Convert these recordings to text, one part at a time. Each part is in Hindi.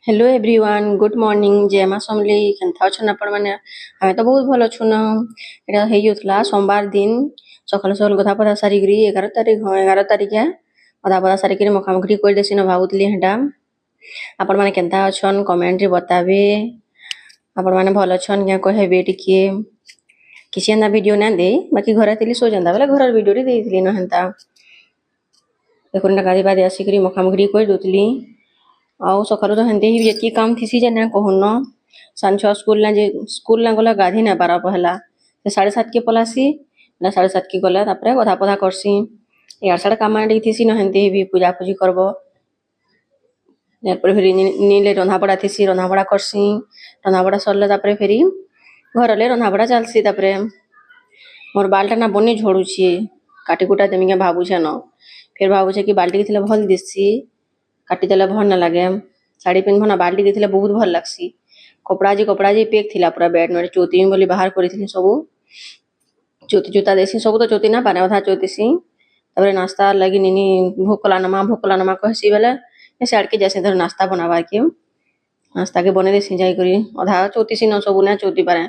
हेलो एवरीवन गुड मॉर्निंग जय माँ समली केनता अछन आपण माने हमें तो बहुत भल अछुन एटा हेई होतला सोमवार दिन सकाल सकाल गधा पधा सारी गरी 11 तारीख 11 तारीख है गधा पधा सारी के मुखामुखी कर देसी न भाबुतली हेटा आपण माने केनता अछन कमेंट रे बताबे आपण माने भल अछन क्या कहबे टिके किसी ना वीडियो ना दे बाकी घर तिली सो जंदा बेले घर वीडियो रे देइतली न हेंता देखुन ना गादी बादी आसी करी मुखामुखी कर दोतली आउ सकालु तो हेंते ही जेती काम थिसी जे ना कहन सांझ स्कूल ना गला गाधी ना पारा पहला 7:30 के पलासी ना 7:30 के गला तापरे गधा पधा करसी यार साडे काम आडी थिसी न हेंते भी पूजा पूजी करबो यार फिर नीले रंधा बड़ा थिसी रंधा बड़ा करसी रंधा बड़ा सरले तापरे फेरी घरले रंधा बड़ा चलसी तापरे मोर बालटा ना बनी झोड़ू छी काटी कुटा देमिके भाबू छ न फिर भाबू छ कि बाल्टी थिले भल दिसी काटी देले भल ना लागे साड़ी पिन भना बाल्टी के थिले बहुत भल लागसी कपड़ा जी पेक थिला पूरा बेड में चोती बोली बाहर करिथिनी सबु चोती जोता देसी सबु तो चोती ना पाने अधा चोतीसी तबरे नाश्ता लगी निनी भूखला नमा कहसी बेले से आड़के जैसे धर नाश्ता बनावा के नाश्ता के बने देसी जाई करी अधा चोतीसी न सबु ना चोती पारे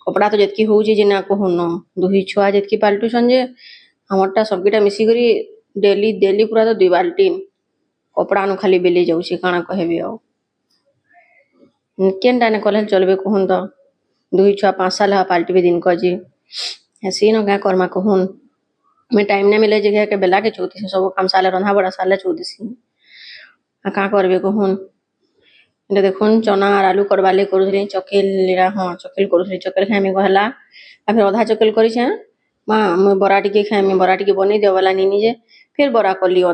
कपड़ा तो जेतकी होउची जे ना कहन दुही छुआ जेतकी पाल्टू संजे हमरटा सबकीटा मिसी करी डेली पूरा तो 2 बाल्टी कपड़ा नु खाली बेली जाउची काना कहबे आ केनटा ने कले चलबे कहन तो दुही छुआ 5 साल हा पाल्टी बे दिन कजी हसी न का करमा कहन मैं टाइम ना मिले जगह के बेला के चौथी सब काम साले रंधा बड़ा साले चौथी आ का करबे कहन एटा देखुन चना और आलू करवाले करूथली चकेल चकेल करूथली चकेल खाइमे कहला आ फिर आधा चकेल करी छ मां मैं बरा टिके खाइमे बरा टिके बनी देवला नीनी जे फिर बरा करली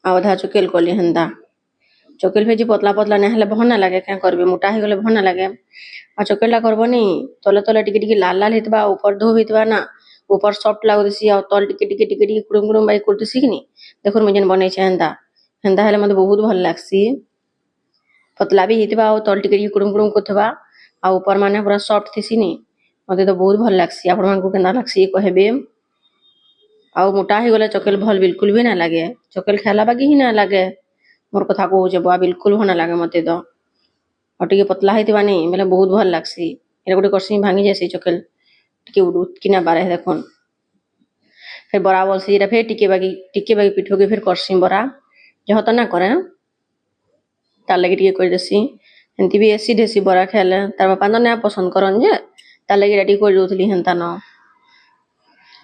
आधा चकेल कली हेंदा चकेल भेजी पतला पतला ना हेले भन ना लागे क्या करबे मोटा हे गले भन ना लागे आ चकेलटा करबनी तले तले टिके टिके लाल लाल हितबा ऊपर धो हितबा ना ऊपर सॉफ्ट लागुसी आ तल टिके टिके टिके टिके कुड़ुम कुड़ुम बाई करतसी कि नी देखुन मैं जन बनै छ हेंदा हेंदा हेले मते बहुत भल लागसी पतला भी हितबा आ तल टिके टिके कुड़ुम कुड़ुम करथबा आ ऊपर माने पूरा सॉफ्ट थिसी नी मते तो बहुत भल लागसी आपण मान को केना लागसी कहबे आउ मोटा ही गले चकेल भल बिल्कुल भी ना लागे चकेल खाला बाकी ही ना लागे मोर कथा को जे बुआ बिल्कुल भना लागे मते तो अटिके पतला हितबा नहीं बेले बहुत भल लागसी एरा गुटे करसी भांगी जैसी चकेल टिके उडुत किना बारे देखुन फिर बरा बोलसी एरा फिर टिके बागी पिठो के फिर करसी बरा जह त ना करे तार लगी टिके कर देसी एंती भी एसिड हेसी बरा खाले तार बापा न ना पसंद करन जे तार लगी रेडी कर दोथली हेंता न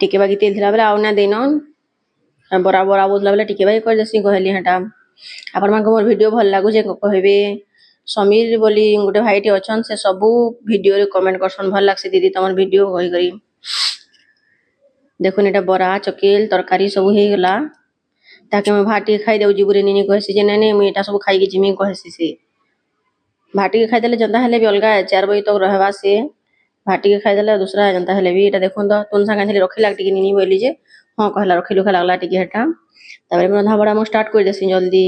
टिके बागी तेल थिला बेले आउ ना देन बरा बरा बोलला बेले टिके बागी कर देसी कहली हटा आपण मान को मोर वीडियो भल लागु जे कहबे समीर बोली गुटे भाईटी अछन से सबु वीडियो रे कमेंट करसन भल लागसी दीदी तमन वीडियो होई गई देखुन एटा बरा चकेल तरकारी सब हे गला ताके मैं भाटी खाई देउ जिबुरे निनी कहसी जे नने मैं एटा सब खाई के जिमी कहसी से भाटी के खाई देले जनता हेले भी अलगा 4 बजे तक रहबा से भाटी के खाई देले दूसरा जनता हेले भी एटा देखुन तो तुन संगा हेले रखी लाग टिके निनी बोली जे हां कहला रखी लुखा लागला टिके हेटा तबरे में रंधा बड़ा मु स्टार्ट कर देसी जल्दी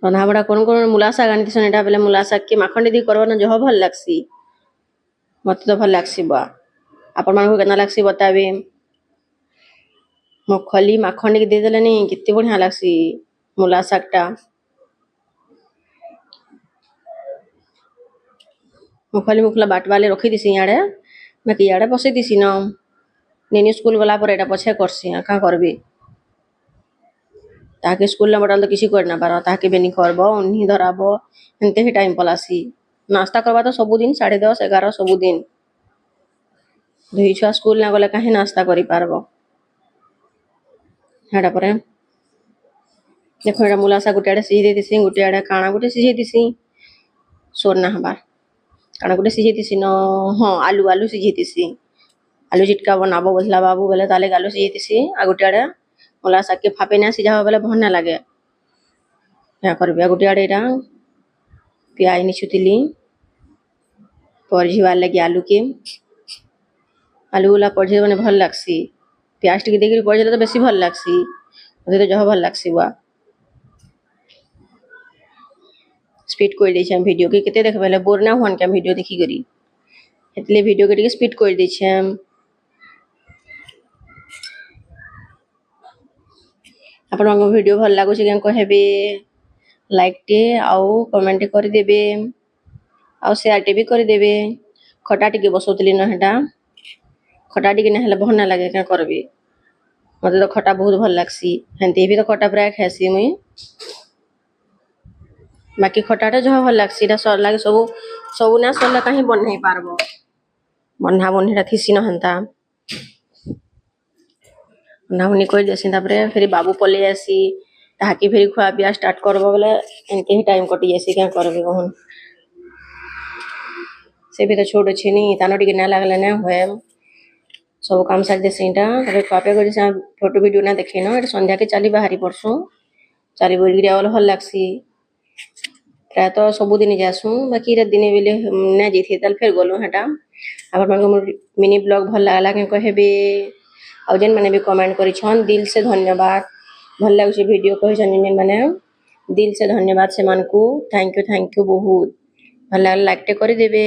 रंधा बड़ा कोन मुलासा गानी सन एटा बेले मुलासा के माखन दी करबो न जह भल लागसी मते तो भल लागसी बा आपण मान को केना लागसी बताबे मुखली माखन के दे देले नी कित्ते बढ़िया लागसी मुलासा टा मुखली मुखला बाटवाले रखी दिसी याडे मैं कि याडे बसे दिसी न नेनी स्कूल गला पर एटा पछे करसी का करबे ताके स्कूल ना बडल तो किसी कर ना पारो ताके बेनी करबो उन्ही धराबो एनते ही टाइम पलासी नाश्ता करबा तो सब दिन 10:30 11 सब दिन दुई छुआ स्कूल ना गले काहे नाश्ता करि पारबो हेडा परे देखो एटा मुलासा गुटे आडे सिझे दिसी गुटे आडे काना गुटे सिझे दिसी सोरना हबार काना गुटे सिझे दिसी न हां आलू सिझे दिसी आलू चिटका बनाबो बोलला बाबू बोले ताले आलू सिझे दिसी आ गुटे आडे मुलासा के फापे ना सिझा बेले भन ना लागे क्या करबे गुटे आडे एटा प्याज निछुतिली परझिवा लगी आलू वाला परझे बने भल लागसी प्याज टिके देके परझे तो बेसी भल लागसी मते तो जह भल लागसी बा स्पीड कर दै छै वीडियो के केते देखबेले बोर ना होन के वीडियो देखी करी एतले वीडियो के टिके स्पीड कर दै छै ଆପଣଙ୍କ ଭିଡ଼ିଓ ଭଲ ଲାଗୁଛି କେଁ କହିବେ ଲାଇକ୍ ଟେ ଆଉ କମେଣ୍ଟ କରିଦେବେ ଆଉ ସେୟାର ଟେ ବି କରିଦେବେ ଖଟା ଟିକେ ବସଉଥିଲି ନା ହେଟା ଖଟା ଟିକେ ନା ହେଲେ ଭଲ ନା ଲାଗେ କେଁ କରିବି ମତେ ତ ଖଟା ବହୁତ ଭଲ ଲାଗ୍ସି ହେନ୍ତି ବି ତ ଖଟା ପ୍ରାୟ ଖାଇସି ମୁଇଁ ବାକି ଖଟାଟା ଯାହା ଭଲ ଲାଗ୍ସି ଏଟା ସରଲାକେ ସବୁ ନା ସରଲା କାହିଁ ବନେଇ ପାରବ ବନ୍ଧା ବନ୍ଧିଟା ଥିସି ନା ହେନ୍ତା ବନ୍ଧାବନ୍ଧି କରି ଦେସି ତାପରେ ଫେରି ବାବୁ ପଲେଇ ଆସି ତାହାକି ଫେରି ଖୁଆ ପିଆ ଷ୍ଟାର୍ଟ କରବ ବୋଲେ ଏମିତି ହିଁ ଟାଇମ୍ କଟି ଯାଇସି କେଁ କରିବି କହୁନ୍ ସେ ବି ତ ଛୋଟ ଅଛି ନି ତାନ ଟିକେ ନା ଲାଗଲେ ନା ହୁଏ ସବୁ କାମ ସାରି ଦେସି ଏଇଟା ତାପରେ ଖୁଆ ପିଆ କରି ଫଟୋ ଭିଡ଼ିଓ ନା ଦେଖେଇନ ଏଟା ସନ୍ଧ୍ୟାକେ ଚାଲି ବାହାରି ପଡ଼ସୁଁ ଚାଲି ବୁଲିକିରି ଗଲେ ଭଲ ଲାଗ୍ସି ପ୍ରାୟତଃ ସବୁଦିନ ଯାସୁଁ ବାକି ଏଟା ଦିନେ ବେଲେ ନା ଯାଇଥିବେ ତାହେଲେ ଫେର ଗଲୁ ହେଟା ଆପଣମାନଙ୍କୁ ମୋର ମିନି ବ୍ଲଗ ଭଲ ଲାଗଲା କେଁ କହିବେ ଆଉ ଯେନ୍ ମାନେ ବି କମେଣ୍ଟ କରିଛନ୍ ଦିल से धन्यवाद ଭଲ ଲାଗୁଛି ଭିଡ଼ିଓ କହିଛନ୍ ଯେନ୍ ମାନେ दिल से धन्यवाद ସେମାନଙ୍କୁ थैंक यू बहुत ଭଲ ଲାଗଲା ଲାଇକ୍ ଟେ କରିଦେବେ।